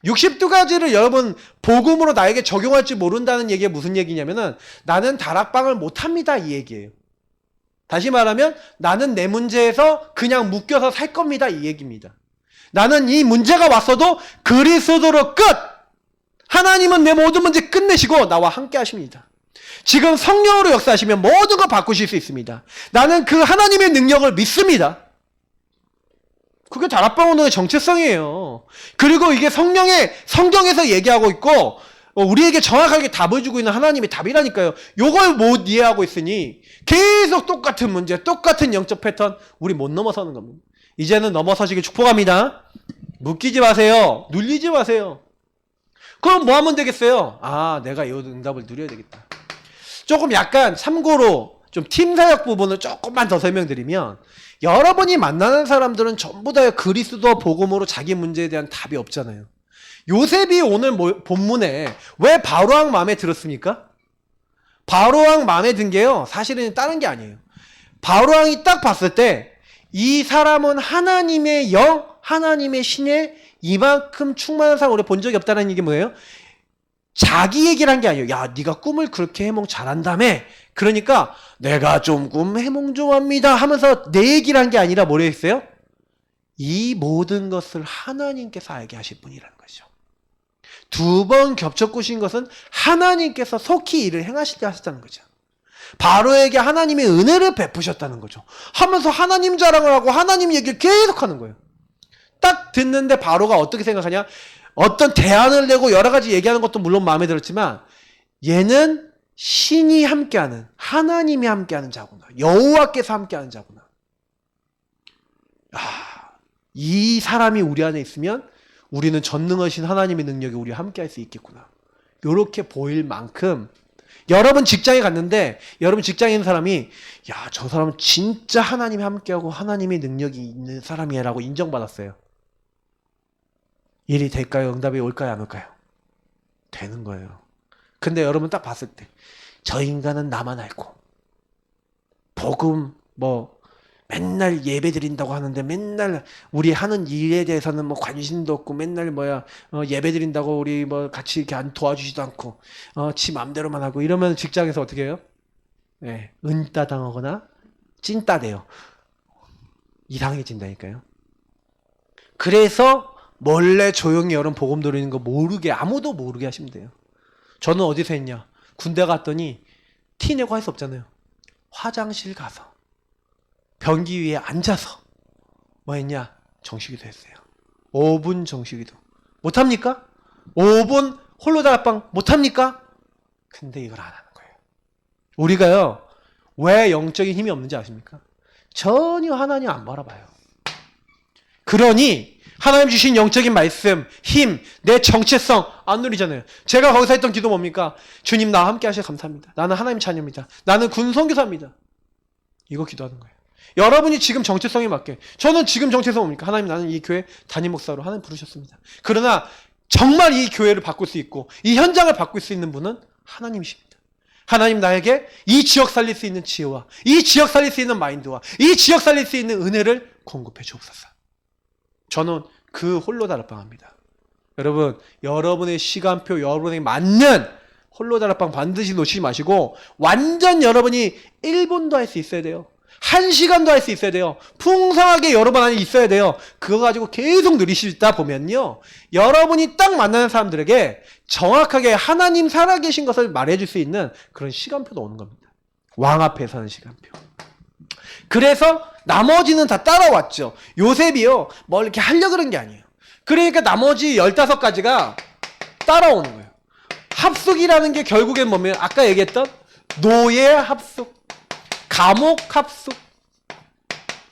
60두가지를 여러분 복음으로 나에게 적용할 줄 모른다는 얘기가 무슨 얘기냐면은 나는 다락방을 못합니다 이 얘기예요. 다시 말하면 나는 내 문제에서 그냥 묶여서 살 겁니다 이 얘기입니다. 나는 이 문제가 왔어도 그리스도로 끝! 하나님은 내 모든 문제 끝내시고 나와 함께 하십니다. 지금 성령으로 역사하시면 모든 걸 바꾸실 수 있습니다. 나는 그 하나님의 능력을 믿습니다. 그게 다락방 운동의 정체성이에요. 그리고 이게 성경에서 얘기하고 있고 우리에게 정확하게 답을 주고 있는 하나님의 답이라니까요. 요걸 못 이해하고 있으니 계속 똑같은 문제, 똑같은 영적 패턴 우리 못 넘어서는 겁니다. 이제는 넘어서시길 축복합니다. 묶이지 마세요. 눌리지 마세요. 그럼 뭐 하면 되겠어요? 아, 내가 이 응답을 누려야 되겠다. 조금 약간 참고로 좀 팀사역 부분을 조금만 더 설명드리면 여러분이 만나는 사람들은 전부 다 그리스도 복음으로 자기 문제에 대한 답이 없잖아요. 요셉이 오늘 본문에 왜 바로왕 마음에 들었습니까? 바로왕 마음에 든 게요, 사실은 다른 게 아니에요. 바로왕이 딱 봤을 때 이 사람은 하나님의 영, 하나님의 신에 이만큼 충만한 사람 우리 본 적이 없다는 얘기 뭐예요? 자기 얘기를 한 게 아니에요. 야, 네가 꿈을 그렇게 해몽 잘한다며. 그러니까 내가 좀 꿈 해몽 좀 합니다 하면서 내 얘기를 한 게 아니라 뭐라 했어요? 이 모든 것을 하나님께서 알게 하실 분이라는 거죠. 두 번 겹쳐꾸신 것은 하나님께서 속히 일을 행하시게 하셨다는 거죠. 바로에게 하나님의 은혜를 베푸셨다는 거죠. 하면서 하나님 자랑을 하고 하나님 얘기를 계속하는 거예요. 딱 듣는데 바로가 어떻게 생각하냐? 어떤 대안을 내고 여러 가지 얘기하는 것도 물론 마음에 들었지만 얘는 신이 함께하는, 하나님이 함께하는 자구나. 여호와께서 함께하는 자구나. 이 사람이 우리 안에 있으면 우리는 전능하신 하나님의 능력이 우리와 함께할 수 있겠구나. 이렇게 보일 만큼 여러분 직장에 갔는데 여러분 직장에 있는 사람이 야, 저 사람은 진짜 하나님이 함께하고 하나님의 능력이 있는 사람이야 라고 인정받았어요. 일이 될까요? 응답이 올까요? 안 올까요? 되는 거예요. 근데 여러분 딱 봤을 때 저 인간은 나만 알고 복음 맨날 예배 드린다고 하는데 맨날 우리 하는 일에 대해서는 관심도 없고 맨날 예배 드린다고 우리 같이 이렇게 안 도와주지도 않고 지 맘대로만 하고 이러면 직장에서 어떻게 해요? 네, 은따 당하거나 찐따 돼요. 이상해진다니까요. 그래서 몰래 조용히 여러분 복음 드리는 거 모르게 아무도 모르게 하시면 돼요. 저는 어디서 했냐? 군대 갔더니 티 내고 할 수 없잖아요. 화장실 가서 변기 위에 앉아서 뭐 했냐? 정식기도 했어요. 5분 정식기도. 못합니까? 5분 홀로 다락방 못합니까? 근데 이걸 안 하는 거예요. 우리가요, 왜 영적인 힘이 없는지 아십니까? 전혀 하나님 안 바라봐요. 그러니 하나님 주신 영적인 말씀, 힘, 내 정체성 안 누리잖아요. 제가 거기서 했던 기도 뭡니까? 주님 나와 함께 하셔서 감사합니다. 나는 하나님 자녀입니다. 나는 군 선교사입니다. 이거 기도하는 거예요. 여러분이 지금 정체성에 맞게, 저는 지금 정체성 뭡니까? 하나님 나는 이 교회 담임 목사로 하나님 부르셨습니다. 그러나 정말 이 교회를 바꿀 수 있고 이 현장을 바꿀 수 있는 분은 하나님이십니다. 하나님 나에게 이 지역 살릴 수 있는 지혜와 이 지역 살릴 수 있는 마인드와 이 지역 살릴 수 있는 은혜를 공급해 주옵소서. 저는 그 홀로 다락방합니다. 여러분, 여러분의 시간표, 여러분에 맞는 홀로 다락방 반드시 놓치지 마시고 완전 여러분이 1분도 할 수 있어야 돼요. 1시간도 할 수 있어야 돼요. 풍성하게 여러 번 안에 있어야 돼요. 그거 가지고 계속 누리시다 보면요, 여러분이 딱 만나는 사람들에게 정확하게 하나님 살아계신 것을 말해줄 수 있는 그런 시간표도 오는 겁니다. 왕 앞에 서는 시간표. 그래서 나머지는 다 따라왔죠. 요셉이요, 뭘 이렇게 하려고 그런 게 아니에요. 그러니까 나머지 15가지가 따라오는 거예요. 합숙이라는 게 결국엔 뭐면 아까 얘기했던 노예 합숙, 감옥 합숙,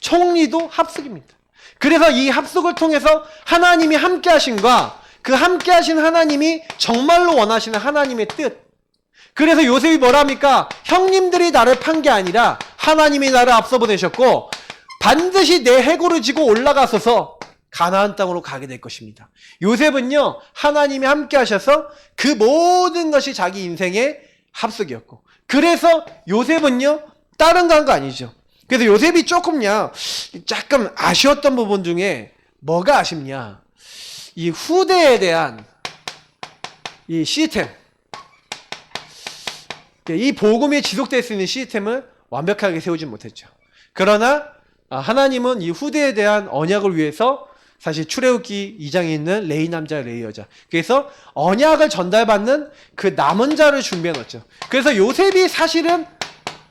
총리도 합숙입니다. 그래서 이 합숙을 통해서 하나님이 함께 하신과 그 함께 하신 하나님이 정말로 원하시는 하나님의 뜻. 그래서 요셉이 뭐랍니까? 형님들이 나를 판 게 아니라 하나님이 나를 앞서 보내셨고 반드시 내 해골을 지고 올라가서서 가나안 땅으로 가게 될 것입니다. 요셉은요, 하나님이 함께 하셔서 그 모든 것이 자기 인생의 합숙이었고, 그래서 요셉은요, 다른 거 한 거 아니죠. 그래서 요셉이 조금 아쉬웠던 부분 중에 뭐가 아쉽냐, 이 후대에 대한 이 시스템, 이 복음이 지속될 수 있는 시스템을 완벽하게 세우지 못했죠. 그러나 하나님은 이 후대에 대한 언약을 위해서 사실 출애굽기 2장에 있는 레위 남자, 레위 여자, 그래서 언약을 전달받는 그 남은 자를 준비해 놓았죠. 그래서 요셉이 사실은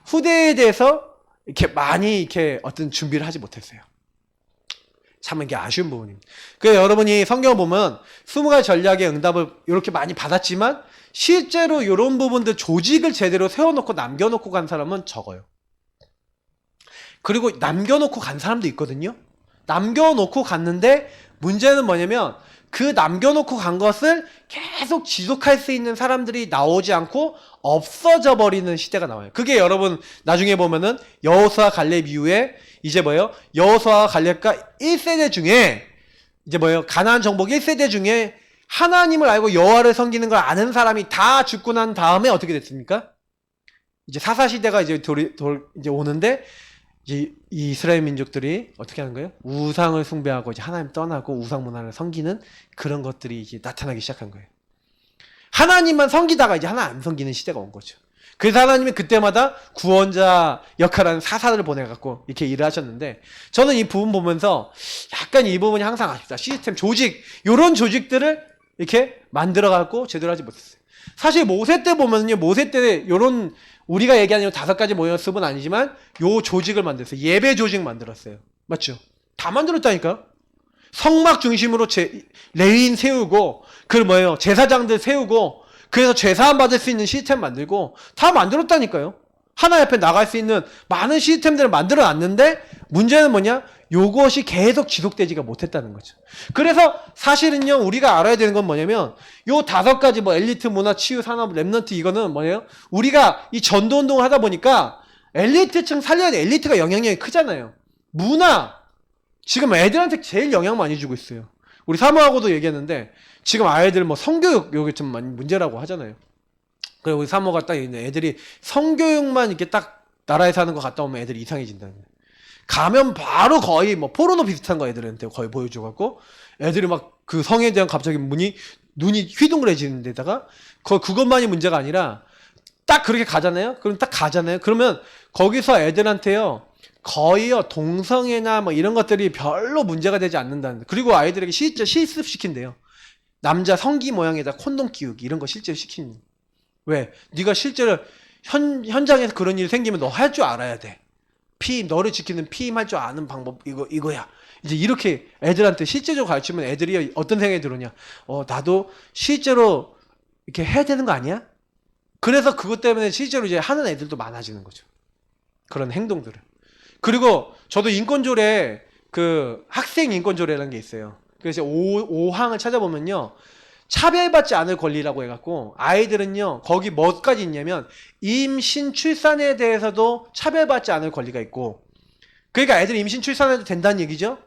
후대에 대해서 이렇게 많이 이렇게 어떤 준비를 하지 못했어요. 참 이게 아쉬운 부분입니다. 그래서 여러분이 성경을 보면 20가지 전략의 응답을 이렇게 많이 받았지만 실제로 이런 부분들 조직을 제대로 세워놓고 남겨놓고 간 사람은 적어요. 그리고 남겨놓고 간 사람도 있거든요. 남겨놓고 갔는데 문제는 뭐냐면 그 남겨놓고 간 것을 계속 지속할 수 있는 사람들이 나오지 않고 없어져 버리는 시대가 나와요. 그게 여러분 나중에 보면은 여호수아 갈렙 이후에 이제 뭐예요? 여호수아 갈렙과 1세대 중에 이제 뭐예요? 가나안 정복 1세대 중에 하나님을 알고 여호와를 섬기는 걸 아는 사람이 다 죽고 난 다음에 어떻게 됐습니까? 이제 사사시대가 이제 이제 오는데 이제 이 이스라엘 민족들이 어떻게 하는 거예요? 우상을 숭배하고 이제 하나님 떠나고 우상 문화를 섬기는 그런 것들이 이제 나타나기 시작한 거예요. 하나님만 섬기다가 이제 하나님 안 섬기는 시대가 온 거죠. 그래서 하나님이 그때마다 구원자 역할하는 사사들을 보내갖고 이렇게 일을 하셨는데, 저는 이 부분 보면서 약간 이 부분이 항상 아쉽다. 시스템, 조직, 요런 조직들을 이렇게 만들어갖고 제대로 하지 못했어요. 사실 모세 때 보면요, 모세 때 요런 우리가 얘기하는 5가지 모였습은 아니지만 요 조직을 만들었어요. 예배 조직 만들었어요. 맞죠? 다 만들었다니까. 성막 중심으로 레위인 세우고, 그 뭐예요? 제사장들 세우고, 그래서 죄사함 받을 수 있는 시스템 만들고 다 만들었다니까요. 하나님 앞에 나갈 수 있는 많은 시스템들을 만들어 놨는데 문제는 뭐냐? 요것이 계속 지속되지가 못했다는 거죠. 그래서 사실은요, 우리가 알아야 되는 건 뭐냐면 요 5가지 뭐 엘리트, 문화, 치유, 산업, 랩넌트, 이거는 뭐예요? 우리가 이 전도운동을 하다 보니까 엘리트층 살려야 돼. 엘리트가 영향력이 크잖아요. 문화, 지금 애들한테 제일 영향 많이 주고 있어요. 우리 사모하고도 얘기했는데 지금 아이들 뭐 성교육 요게 좀 많이 문제라고 하잖아요. 그래 우리 사모가 딱 있는 애들이 성교육만 이렇게 딱 나라에 사는 거 갔다 오면 애들이 이상해진다는 거예요. 가면 바로 거의 뭐 포르노 비슷한 거 애들한테 거의 보여줘갖고 애들이 막 그 성에 대한 갑자기 눈이 휘둥그레지는 데다가 그것만이 문제가 아니라 딱 그렇게 가잖아요. 그럼 딱 가잖아요. 그러면 거기서 애들한테요 거의요 동성애나 뭐 이런 것들이 별로 문제가 되지 않는다는. 그리고 아이들에게 실제 실습시킨대요. 남자 성기 모양에다 콘돔 끼우기 이런 거 실제로 시키는. 왜? 네가 실제로 현장에서 그런 일 생기면 너 할 줄 알아야 돼. 피임, 너를 지키는 피임할 줄 아는 방법 이거야. 이제 이렇게 애들한테 실제적으로 가르치면 애들이 어떤 생각이 들었냐? 나도 실제로 이렇게 해야 되는 거 아니야? 그래서 그것 때문에 실제로 이제 하는 애들도 많아지는 거죠. 그런 행동들을. 그리고 저도 인권조례 그 학생 인권조례라는 게 있어요. 그래서 5항을 찾아보면요. 차별받지 않을 권리라고 해갖고 아이들은요 거기 뭐까지 있냐면 임신 출산에 대해서도 차별받지 않을 권리가 있고, 그러니까 애들 임신 출산해도 된다는 얘기죠.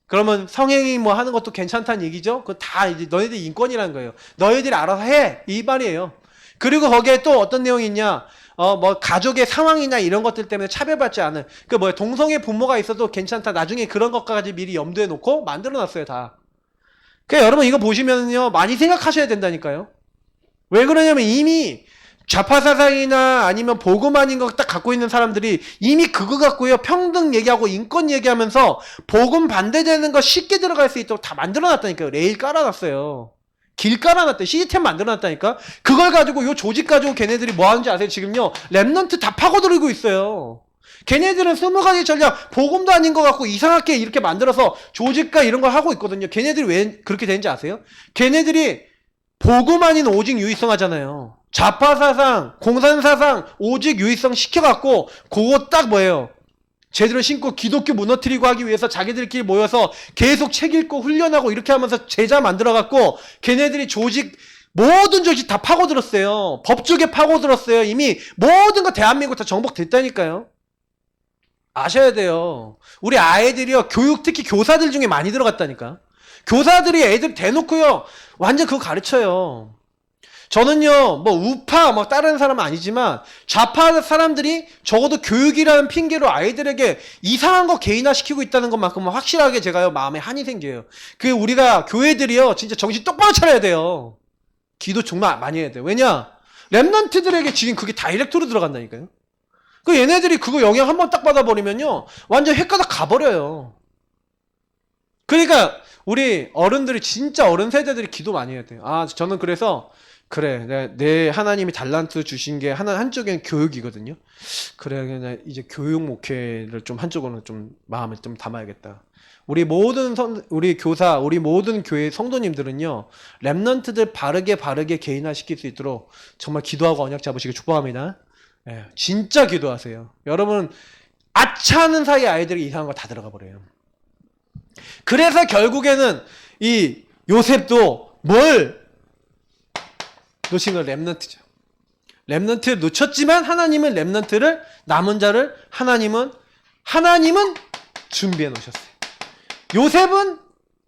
그러면 성행위 뭐 하는 것도 괜찮다는 얘기죠. 그거 다 이제 너희들 인권이라는 거예요. 너희들이 알아서 해 이 말이에요. 그리고 거기에 또 어떤 내용이 있냐, 뭐 가족의 상황이나 이런 것들 때문에 차별받지 않을 동성애 부모가 있어도 괜찮다. 나중에 그런 것까지 미리 염두에 놓고 만들어놨어요 다. 그러니까 여러분 이거 보시면요 많이 생각하셔야 된다니까요. 왜 그러냐면 이미 좌파 사상이나 아니면 복음 아닌 거 딱 갖고 있는 사람들이 이미 그거 갖고요. 평등 얘기하고 인권 얘기하면서 복음 반대되는 거 쉽게 들어갈 수 있도록 다 만들어놨다니까요. 레일 깔아놨어요. 길 깔아놨대. 시스템 만들어놨다니까. 그걸 가지고 요 조직 가지고 걔네들이 뭐 하는지 아세요? 지금요. 랩넌트 다 파고들고 있어요. 걔네들은 20가지 전략 복음도 아닌 거 갖고 이상하게 이렇게 만들어서 조직과 이런 걸 하고 있거든요. 걔네들이 왜 그렇게 되는지 아세요? 걔네들이 복음 아닌 오직 유의성 하잖아요. 좌파 사상, 공산 사상, 오직 유의성 시켜갖고 그거 딱 뭐예요? 제대로 신고 기독교 무너뜨리고 하기 위해서 자기들끼리 모여서 계속 책 읽고 훈련하고 이렇게 하면서 제자 만들어갖고 걔네들이 조직 모든 조직 다 파고들었어요. 법조계 파고들었어요. 이미 모든 거 대한민국 다 정복됐다니까요. 아셔야 돼요. 우리 아이들이요. 교육 특히 교사들 중에 많이 들어갔다니까. 교사들이 애들 대놓고요. 완전 그거 가르쳐요. 저는요, 뭐 우파 뭐 다른 사람은 아니지만 좌파 사람들이 적어도 교육이라는 핑계로 아이들에게 이상한 거 개인화 시키고 있다는 것만큼은 확실하게 제가요 마음에 한이 생겨요. 그 우리가 교회들이요 진짜 정신 똑바로 차려야 돼요. 기도 정말 많이 해야 돼요. 왜냐? 랩런트들에게 지금 그게 다이렉트로 들어간다니까요. 그 얘네들이 그거 영향 한번 딱 받아버리면요 완전 헷가닥 가버려요. 그러니까 우리 어른들이 진짜 어른 세대들이 기도 많이 해야 돼요. 아 저는 그래서 그래 내 하나님이 달란트 주신 게 한쪽엔 교육이거든요. 그래 그냥 이제 교육 목회를 좀 한쪽으로는 좀 마음에 좀 담아야겠다. 우리 모든 우리 교사 우리 모든 교회 성도님들은요 랩런트들 바르게 개인화시킬 수 있도록 정말 기도하고 언약 잡으시길 축복합니다. 예, 진짜 기도하세요. 여러분 아차하는 사이에 아이들이 이상한 거 다 들어가 버려요. 그래서 결국에는 이 요셉도 뭘 놓친 건 랩넌트죠. 랩넌트를 놓쳤지만 하나님은 랩넌트를 남은 자를 하나님은 준비해 놓으셨어요. 요셉은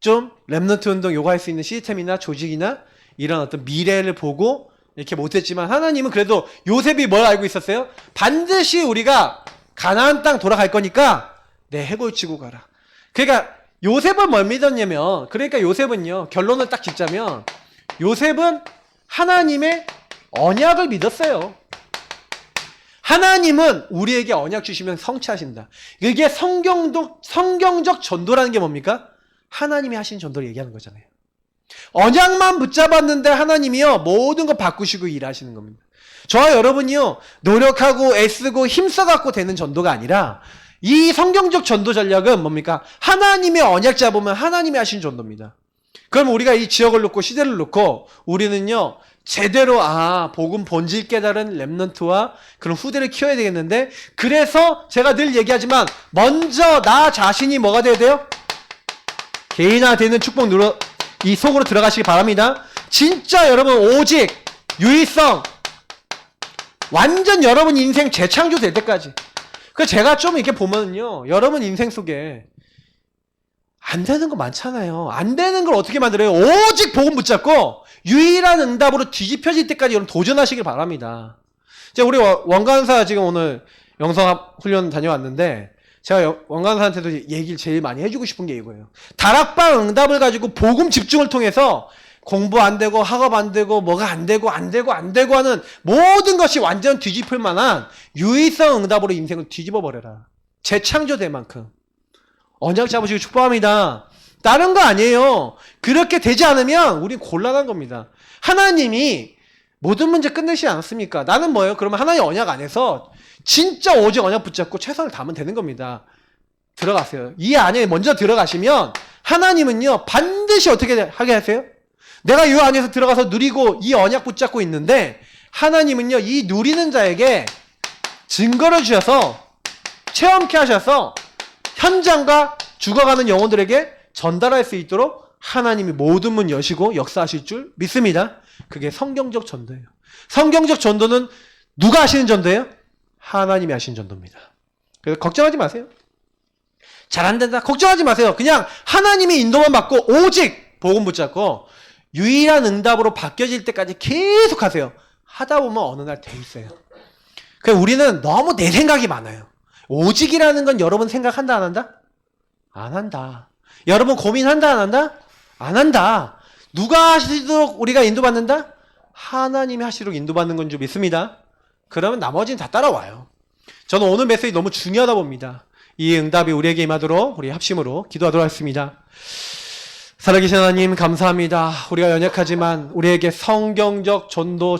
좀 랩넌트 운동 요구할 수 있는 시스템이나 조직이나 이런 어떤 미래를 보고 이렇게 못했지만 하나님은 그래도 요셉이 뭘 알고 있었어요? 반드시 우리가 가나안 땅 돌아갈 거니까 내 해골 치고 가라. 그러니까 요셉은 뭘 믿었냐면 그러니까 요셉은요 결론을 딱 짓자면 요셉은 하나님의 언약을 믿었어요. 하나님은 우리에게 언약 주시면 성취하신다. 이게 성경적 전도라는 게 뭡니까? 하나님이 하신 전도를 얘기하는 거잖아요. 언약만 붙잡았는데 하나님이요 모든 거 바꾸시고 일하시는 겁니다. 저와 여러분이요 노력하고 애쓰고 힘써갖고 되는 전도가 아니라 이 성경적 전도 전략은 뭡니까? 하나님의 언약 잡으면 하나님이 하신 전도입니다. 그럼 우리가 이 지역을 놓고 시대를 놓고 우리는요 제대로 복음 본질 깨달은 랩넌트와 그런 후대를 키워야 되겠는데 그래서 제가 늘 얘기하지만 먼저 나 자신이 뭐가 돼야 돼요? 개인화되는 축복 이 속으로 들어가시기 바랍니다. 진짜 여러분 오직 유의성 완전 여러분 인생 재창조 될 때까지. 그 제가 좀 이렇게 보면요 여러분 인생 속에 안 되는 거 많잖아요. 안 되는 걸 어떻게 만들어요? 오직 복음 붙잡고 유일한 응답으로 뒤집혀질 때까지 여러분 도전하시길 바랍니다. 제가 우리 원간사 지금 오늘 영성합 훈련 다녀왔는데 제가 원간사한테도 얘기를 제일 많이 해주고 싶은 게 이거예요. 다락방 응답을 가지고 복음 집중을 통해서 공부 안 되고 학업 안 되고 뭐가 안 되고 하는 모든 것이 완전 뒤집힐 만한 유의성 응답으로 인생을 뒤집어 버려라. 재창조될 만큼 언약 잡으시고 축복합니다. 다른 거 아니에요. 그렇게 되지 않으면 우린 곤란한 겁니다. 하나님이 모든 문제 끝내시지 않았습니까? 나는 뭐예요? 그러면 하나님 언약 안에서 진짜 오직 언약 붙잡고 최선을 다하면 되는 겁니다. 들어가세요. 이 안에 먼저 들어가시면 하나님은요 반드시 어떻게 하게 하세요? 내가 이 안에서 들어가서 누리고 이 언약 붙잡고 있는데 하나님은요 이 누리는 자에게 증거를 주셔서 체험케 하셔서 현장과 죽어가는 영혼들에게 전달할 수 있도록 하나님이 모든 문 여시고 역사하실 줄 믿습니다. 그게 성경적 전도예요. 성경적 전도는 누가 하시는 전도예요? 하나님이 하시는 전도입니다. 그래서 걱정하지 마세요. 잘 안 된다. 걱정하지 마세요. 그냥 하나님이 인도만 받고 오직 복음 붙잡고 유일한 응답으로 바뀌어질 때까지 계속 하세요. 하다 보면 어느 날 돼 있어요. 그러니까 우리는 너무 내 생각이 많아요. 오직이라는 건 여러분 생각한다 안 한다? 안 한다. 여러분 고민한다 안 한다? 안 한다. 누가 하시도록 우리가 인도받는다? 하나님이 하시도록 인도받는 건 줄 믿습니다. 그러면 나머지는 다 따라와요. 저는 오늘 메시지 너무 중요하다 봅니다. 이 응답이 우리에게 임하도록 우리 합심으로 기도하도록 하겠습니다. 살아계신 하나님 감사합니다. 우리가 연약하지만 우리에게 성경적 전도